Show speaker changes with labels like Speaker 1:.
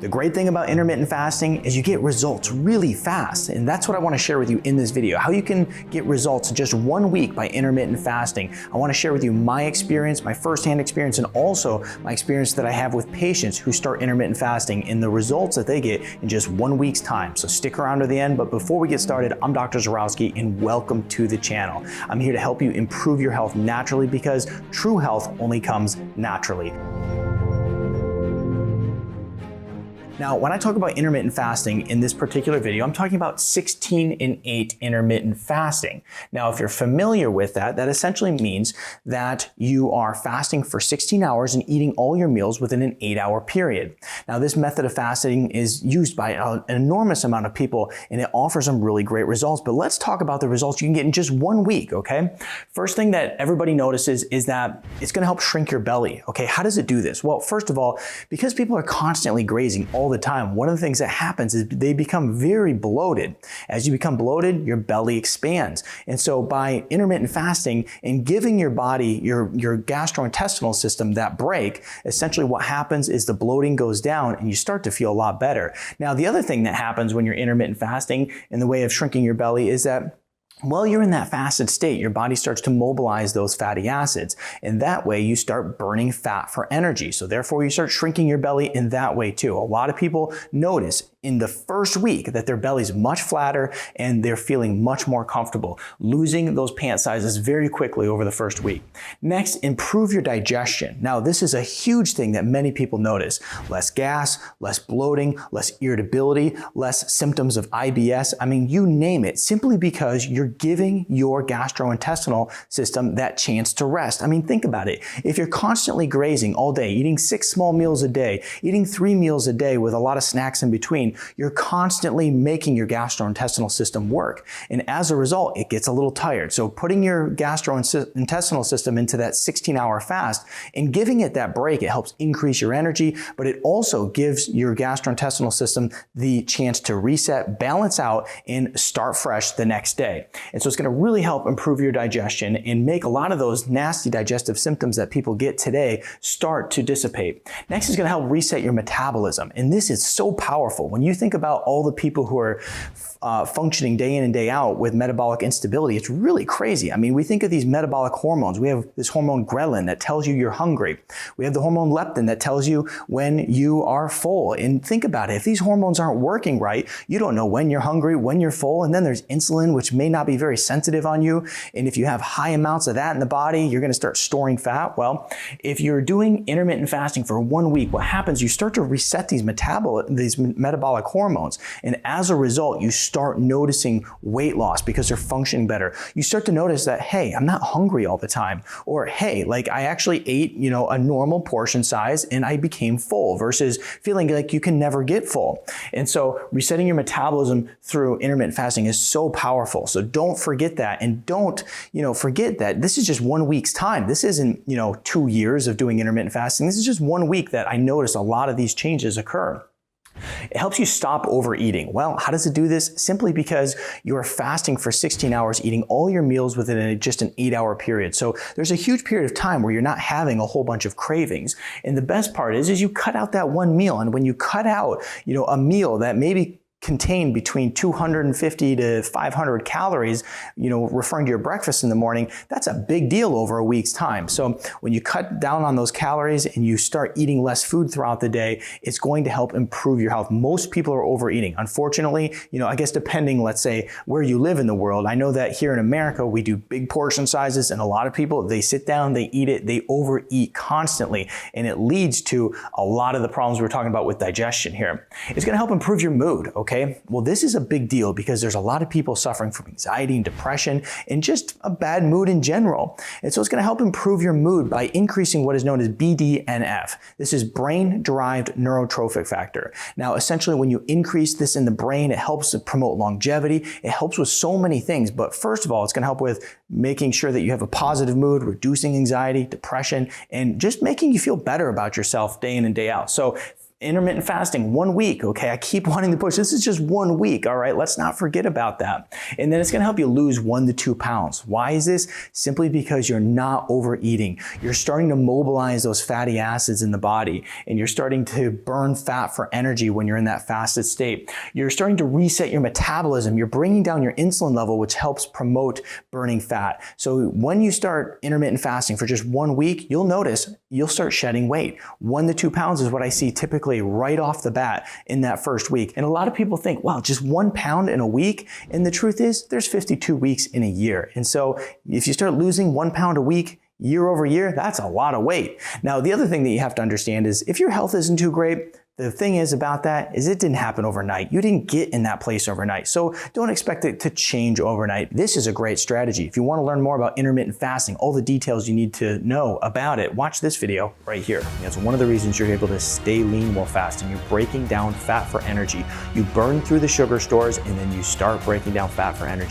Speaker 1: The great thing about intermittent fasting is you get results really fast, and that's what I want to share with you in this video, how you can get results in just 1 week by intermittent fasting. I want to share with you my experience, my firsthand experience, and also my experience that I have with patients who start intermittent fasting and the results that they get in just 1 week's time. So stick around to the end, but before we get started, I'm Dr. Zyrowski and welcome to the channel. I'm here to help you improve your health naturally because true health only comes naturally. Now, when I talk about intermittent fasting in this particular video, I'm talking about 16 and 8 intermittent fasting. Now, if you're familiar with that, that essentially means that you are fasting for 16 hours and eating all your meals within an 8-hour period. Now, this method of fasting is used by an enormous amount of people and it offers some really great results. But let's talk about the results you can get in just 1 week, okay? First thing that everybody notices is that it's gonna help shrink your belly, okay? How does it do this? Well, first of all, because people are constantly grazing all the time, one of the things that happens is they become very bloated. As you become bloated, your belly expands. And so by intermittent fasting and giving your body, your gastrointestinal system that break, essentially what happens is the bloating goes down and you start to feel a lot better. Now, the other thing that happens when you're intermittent fasting in the way of shrinking your belly is that while you're in that fasted state, your body starts to mobilize those fatty acids. And that way you start burning fat for energy. So therefore you start shrinking your belly in that way too. A lot of people notice in the first week that their belly's much flatter and they're feeling much more comfortable, losing those pant sizes very quickly over the first week. Next, improve your digestion. Now, this is a huge thing that many people notice. Less gas, less bloating, less irritability, less symptoms of IBS. I mean, you name it, simply because you're giving your gastrointestinal system that chance to rest. I mean, think about it. If you're constantly grazing all day, eating 6 small meals a day, eating 3 meals a day with a lot of snacks in between, you're constantly making your gastrointestinal system work. And as a result, it gets a little tired. So putting your gastrointestinal system into that 16-hour fast and giving it that break, it helps increase your energy, but it also gives your gastrointestinal system the chance to reset, balance out, and start fresh the next day. And so it's going to really help improve your digestion and make a lot of those nasty digestive symptoms that people get today start to dissipate. Next is going to help reset your metabolism. And this is so powerful. When you think about all the people who are functioning day in and day out with metabolic instability, it's really crazy. I mean, we think of these metabolic hormones. We have this hormone ghrelin that tells you you're hungry. We have the hormone leptin that tells you when you are full. And think about it. If these hormones aren't working right, you don't know when you're hungry, when you're full. And then there's insulin, which may not be very sensitive on you. And if you have high amounts of that in the body, you're going to start storing fat. Well, if you're doing intermittent fasting for 1 week, what happens, you start to reset these metabolic hormones. And as a result, you start noticing weight loss because they're functioning better. You start to notice that, hey, I'm not hungry all the time. Or, hey, like I actually ate, a normal portion size and I became full versus feeling like you can never get full. And so resetting your metabolism through intermittent fasting is so powerful. So don't forget that. And don't, forget that this is just 1 week's time. This isn't, 2 years of doing intermittent fasting. This is just 1 week that I notice a lot of these changes occur. It helps you stop overeating. Well, how does it do this? Simply because you're fasting for 16 hours, eating all your meals within just an 8-hour period. So there's a huge period of time where you're not having a whole bunch of cravings. And the best part is you cut out that one meal. And when you cut out, a meal that maybe contain between 250 to 500 calories, referring to your breakfast in the morning, that's a big deal over a week's time. So when you cut down on those calories and you start eating less food throughout the day, it's going to help improve your health. Most people are overeating. Unfortunately, I guess depending, let's say, where you live in the world, I know that here in America, we do big portion sizes and a lot of people, they sit down, they eat it, they overeat constantly. And it leads to a lot of the problems we're talking about with digestion here. It's going to help improve your mood. Okay, well, this is a big deal because there's a lot of people suffering from anxiety and depression and just a bad mood in general. And so it's going to help improve your mood by increasing what is known as BDNF. This is brain-derived neurotrophic factor. Now, essentially, when you increase this in the brain, it helps to promote longevity. It helps with so many things. But first of all, it's going to help with making sure that you have a positive mood, reducing anxiety, depression, and just making you feel better about yourself day in and day out. So intermittent fasting, 1 week, okay? I keep wanting to push. This is just 1 week, all right? Let's not forget about that. And then it's gonna help you lose 1 to 2 pounds. Why is this? Simply because you're not overeating. You're starting to mobilize those fatty acids in the body, and you're starting to burn fat for energy when you're in that fasted state. You're starting to reset your metabolism. You're bringing down your insulin level, which helps promote burning fat. So when you start intermittent fasting for just 1 week, you'll notice you'll start shedding weight. 1 to 2 pounds is what I see typically right off the bat in that first week. And a lot of people think, wow, just 1 pound in a week. And the truth is there's 52 weeks in a year. And so if you start losing 1 pound a week, year over year, that's a lot of weight. Now, the other thing that you have to understand is if your health isn't too great, the thing is about that is it didn't happen overnight. You didn't get in that place overnight. So don't expect it to change overnight. This is a great strategy. If you want to learn more about intermittent fasting, all the details you need to know about it, watch this video right here. That's one of the reasons you're able to stay lean while fasting. You're breaking down fat for energy. You burn through the sugar stores and then you start breaking down fat for energy.